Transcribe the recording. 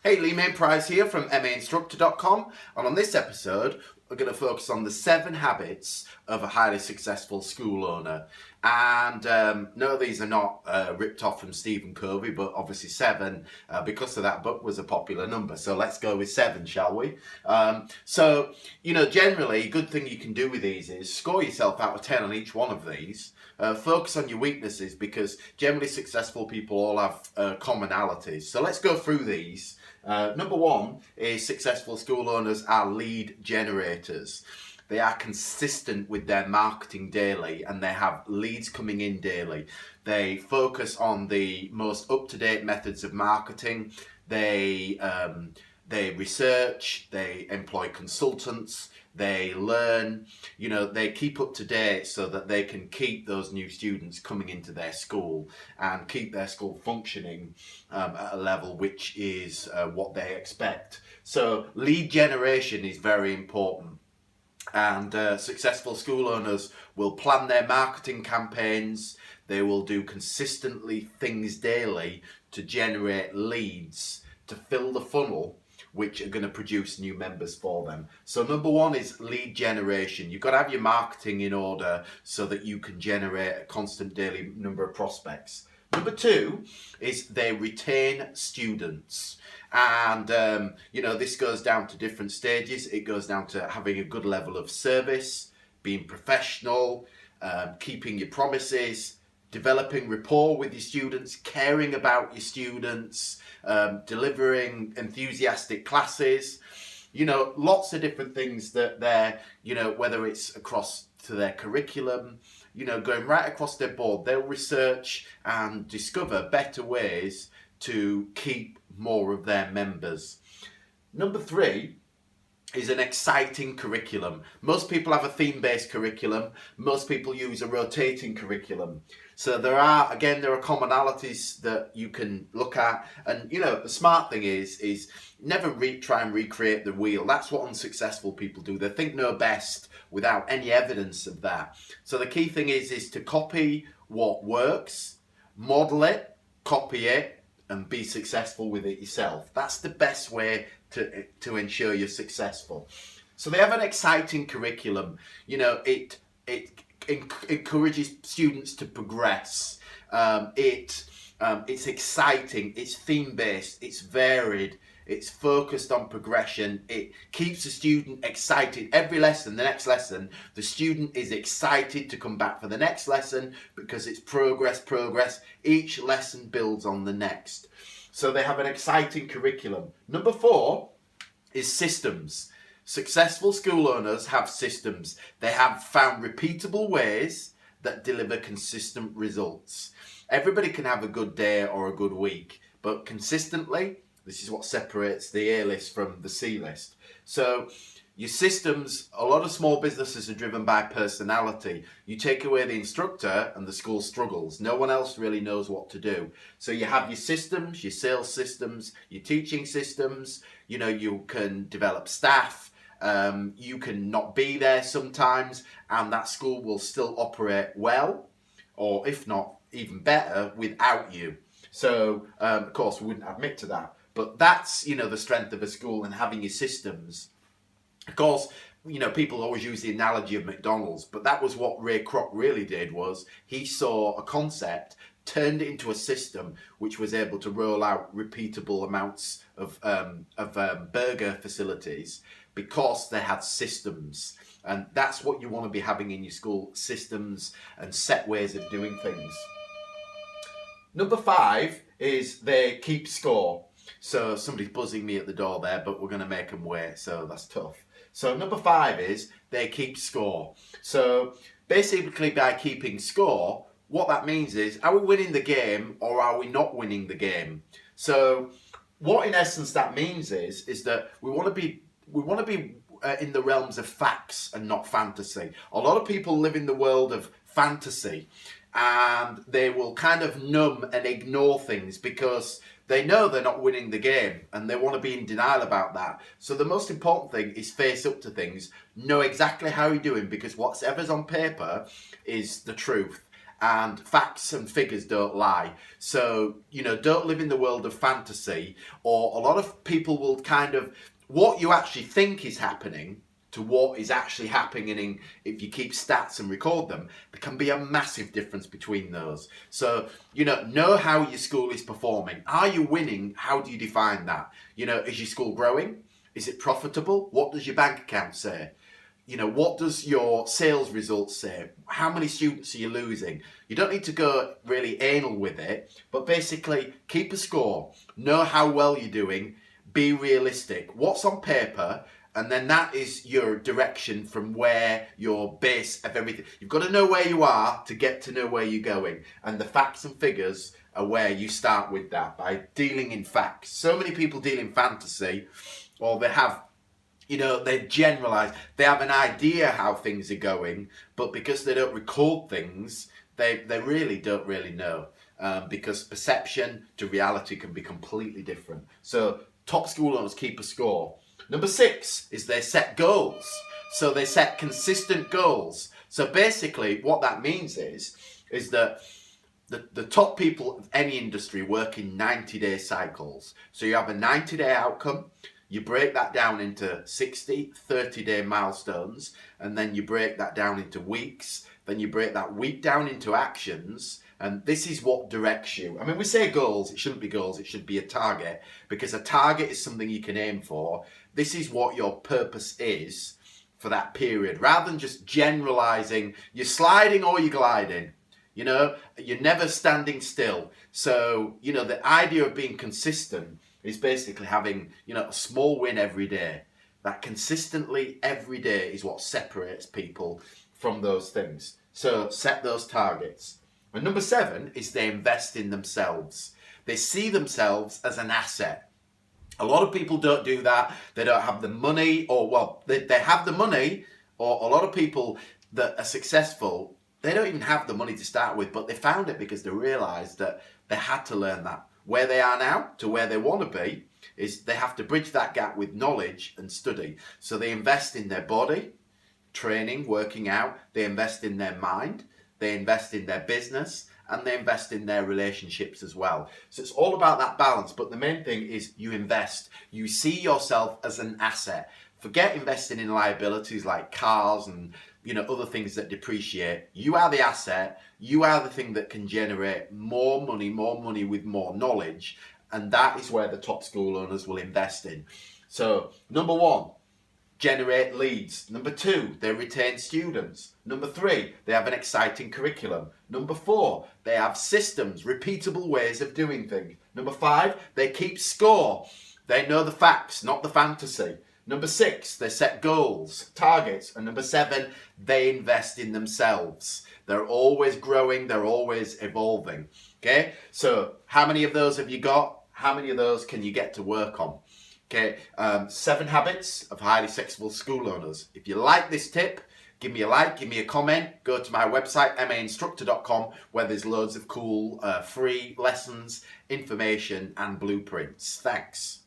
Hey, Lee Mainprize here from mainstructor.com, and on this episode we're going to focus on the 7 habits of a highly successful school owner. And no, these are not ripped off from Stephen Covey, but obviously 7, because of that book, was a popular number. So let's go with 7, shall we? Generally, a good thing you can do with these is score yourself out of 10 on each one of these. Focus on your weaknesses, because generally successful people all have commonalities. So let's go through these. Number 1 is successful school owners are lead generators. They are consistent with their marketing daily, and they have leads coming in daily. They focus on the most up-to-date methods of marketing. They research, they employ consultants, they learn, they keep up to date so that they can keep those new students coming into their school and keep their school functioning at a level which is what they expect. So lead generation is very important. And successful school owners will plan their marketing campaigns. They will do consistently things daily to generate leads, to fill the funnel, which are going to produce new members for them. So number 1 is lead generation. You've got to have your marketing in order so that you can generate a constant daily number of prospects. Number 2 is they retain students. And, this goes down to different stages. It goes down to having a good level of service, being professional, keeping your promises, developing rapport with your students, caring about your students, delivering enthusiastic classes, lots of different things that they're, whether it's across to their curriculum, going right across their board. They'll research and discover better ways to keep more of their members. Number 3 is an exciting curriculum. Most people have a theme-based curriculum. Most people use a rotating curriculum. So there are commonalities that you can look at. And, the smart thing is never try and recreate the wheel. That's what unsuccessful people do. They think know best without any evidence of that. So the key thing is to copy what works, model it, copy it, and be successful with it yourself. That's the best way to ensure you're successful. So they have an exciting curriculum. It encourages students to progress. It's exciting, it's theme-based, it's varied, it's focused on progression. It keeps the student excited. Every lesson, the next lesson, the student is excited to come back for the next lesson because it's progress. Each lesson builds on the next. So they have an exciting curriculum. Number 4 is systems. Successful school owners have systems. They have found repeatable ways that deliver consistent results. Everybody can have a good day or a good week, but consistently, this is what separates the A list from the C list. So your systems, a lot of small businesses are driven by personality. You take away the instructor and the school struggles. No one else really knows what to do. So you have your systems, your sales systems, your teaching systems. You can develop staff. You can not be there sometimes, and that school will still operate well, or if not, even better without you. So, of course, we wouldn't admit to that. But that's, the strength of a school and having your systems. Of course, people always use the analogy of McDonald's, but that was what Ray Kroc really did. Was he saw a concept, turned it into a system, which was able to roll out repeatable amounts of burger facilities because they had systems. And that's what you want to be having in your school, systems and set ways of doing things. Number 5 is they keep score. So somebody's buzzing me at the door there, but we're going to make them wait, so that's tough. So number 5 is they keep score. So basically by keeping score, what that means is, are we winning the game or are we not winning the game? So what in essence that means is that we want to be in the realms of facts and not fantasy. A lot of people live in the world of fantasy, and they will kind of numb and ignore things because they know they're not winning the game and they want to be in denial about that. So the most important thing is face up to things, know exactly how you're doing, because whatever's on paper is the truth. and facts and figures don't lie. So, don't live in the world of fantasy, or a lot of people will kind of, what you actually think is happening to what is actually happening if you keep stats and record them, there can be a massive difference between those. So, know how your school is performing. Are you winning? How do you define that? Is your school growing? Is it profitable? What does your bank account say? What does your sales results say? How many students are you losing? You don't need to go really anal with it, but basically keep a score. Know how well you're doing. Be realistic. What's on paper? And then that is your direction from where your base of everything. You've got to know where you are to get to know where you're going. And the facts and figures are where you start with that, by dealing in facts. So many people deal in fantasy, or they have, they generalize. They have an idea how things are going, but because they don't record things, they really don't really know. Because perception to reality can be completely different. So top school owners keep a score. Number 6 is they set goals. So they set consistent goals. So basically what that means is that the top people of any industry work in 90-day cycles. So you have a 90-day outcome. You break that down into 60, 30-day milestones, and then you break that down into weeks. Then you break that week down into actions, and this is what directs you. I mean, we say goals, it shouldn't be goals, it should be a target, because a target is something you can aim for. This is what your purpose is for that period, rather than just generalizing, you're sliding or you're gliding. You're never standing still. So, the idea of being consistent is basically having, a small win every day. That consistently every day is what separates people from those things. So set those targets. And number 7 is they invest in themselves. They see themselves as an asset. A lot of people don't do that. They don't have the money, or they have the money, or a lot of people that are successful, they don't even have the money to start with, but they found it because they realized that they had to learn that. Where they are now to where they want to be is they have to bridge that gap with knowledge and study. So they invest in their body, training, working out. They invest in their mind. They invest in their business, and they invest in their relationships as well. So it's all about that balance. But the main thing is you invest. You see yourself as an asset. Forget investing in liabilities like cars and other things that depreciate. You are the asset. You are the thing that can generate more money with more knowledge. And that is where the top school owners will invest in. So number 1, generate leads. Number 2, they retain students. Number 3, they have an exciting curriculum. Number 4, they have systems, repeatable ways of doing things. Number 5, they keep score. They know the facts, not the fantasy. Number 6, they set goals, targets. And number 7, they invest in themselves. They're always growing, they're always evolving. Okay, so how many of those have you got? How many of those can you get to work on? Okay, 7 habits of highly successful school owners. If you like this tip, give me a like, give me a comment. Go to my website, mainstructor.com, where there's loads of cool free lessons, information and blueprints. Thanks.